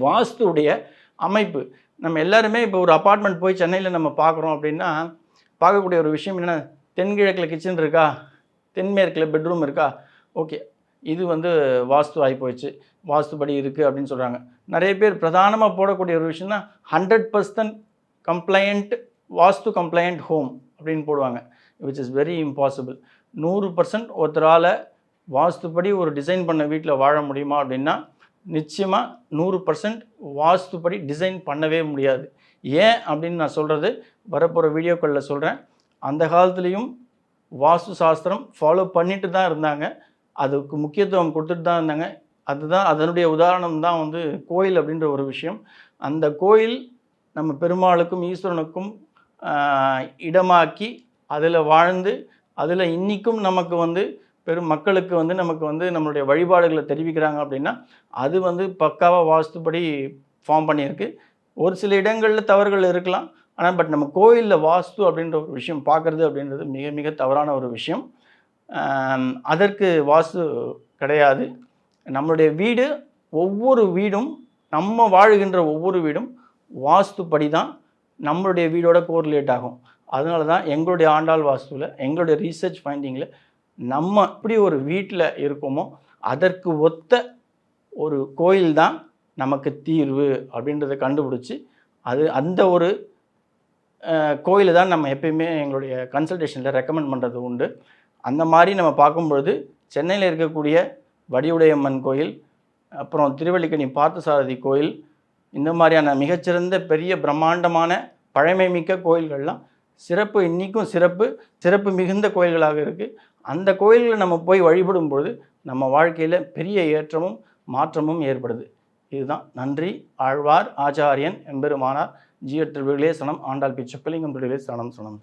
வாஸ்துடைய அமைப்பு. நம்ம எல்லாருமே இப்போ ஒரு அப்பார்ட்மெண்ட் போய் சென்னையில் நம்ம பார்க்குறோம் அப்படின்னா, பார்க்கக்கூடிய ஒரு விஷயம் என்னென்னா, தென்கிழக்கில் கிச்சன் இருக்கா, தென்மேற்கில் பெட்ரூம் இருக்கா, ஓகே இது வந்து வாஸ்து ஆகி போயிடுச்சு, வாஸ்துபடி இருக்குது அப்படின்னு சொல்கிறாங்க. நிறைய பேர் பிரதானமாக போடக்கூடிய ஒரு விஷயம்னா 100% கம்ப்ளைண்ட், வாஸ்து கம்ப்ளைண்ட் ஹோம் அப்படின்னு போடுவாங்க. Which is very impossible. 100% ஒருத்தரால் வாஸ்துப்படி ஒரு டிசைன் பண்ண வீட்டில் வாழ முடியுமா அப்படின்னா, நிச்சயமாக 100% வாஸ்துப்படி டிசைன் பண்ணவே முடியாது. ஏன் அப்படின்னு நான் சொல்கிறது வரப்போகிற வீடியோக்களில் சொல்கிறேன். அந்த காலத்துலேயும் வாஸ்து சாஸ்திரம் ஃபாலோ பண்ணிட்டு தான் இருந்தாங்க, அதுக்கு முக்கியத்துவம் கொடுத்துட்டு தான் இருந்தாங்க. அதுதான் அதனுடைய உதாரணம் தான் வந்து கோயில் அப்படின்ற ஒரு விஷயம். அந்த கோயில் நம்ம பெருமாளுக்கும் ஈஸ்வரனுக்கும் இடமாக்கி அதில் வாழ்ந்து அதில் இன்றைக்கும் நமக்கு வந்து பெரும் மக்களுக்கு வந்து நமக்கு வந்து நம்மளுடைய வழிபாடுகளை தெரிவிக்கிறாங்க அப்படின்னா, அது வந்து பக்காவாக வாஸ்துப்படி ஃபார்ம் பண்ணியிருக்கு. ஒரு சில இடங்களில் தவறுகள் இருக்கலாம், ஆனால் பட் நம்ம கோயிலில் வாஸ்து அப்படின்ற ஒரு விஷயம் பார்க்குறது அப்படின்றது மிக மிக தவறான ஒரு விஷயம். அதற்கு வாஸ்து கிடையாது. நம்மளுடைய வீடு, ஒவ்வொரு வீடும், நம்ம வாழுகின்ற ஒவ்வொரு வீடும் வாஸ்துப்படி தான் நம்மளுடைய வீடோட கோரிலேட் ஆகும். அதனால தான் எங்களுடைய ஆண்டாள் வாஸ்துவில், எங்களுடைய ரீசர்ச் ஃபைண்டிங்கில், நம்ம எப்படி ஒரு வீட்டில் இருக்கோமோ அதற்கு ஒத்த ஒரு கோயில் தான் நமக்கு தீர்வு அப்படின்றத கண்டுபிடிச்சி, அந்த ஒரு கோயிலை தான் நம்ம எப்பயுமே எங்களுடைய கன்சல்டேஷனில் ரெக்கமெண்ட் பண்ணுறது உண்டு. அந்த மாதிரி நம்ம பார்க்கும்பொழுது சென்னையில் இருக்கக்கூடிய வடிவுடையம்மன் கோயில், அப்புறம் திருவல்லிக்கேணி பார்த்தசாரதி கோயில், இந்த மாதிரியான மிகச்சிறந்த பெரிய பிரம்மாண்டமான பழமை மிக்க கோயில்கள்லாம் சிறப்பு, இன்றைக்கும் சிறப்பு மிகுந்த கோயில்களாக இருக்குது. அந்த கோயில்களை நம்ம போய் வழிபடும்பொழுது நம்ம வாழ்க்கையில் பெரிய ஏற்றமும் மாற்றமும் ஏற்படுது. இதுதான். நன்றி. ஆழ்வார் ஆச்சாரியன் எம்பெருமானார் ஜீயர் திருவிகளே சனம், ஆண்டாள் பிச்சப்பலிங்கம் திருவிகளே சனம் சனம்.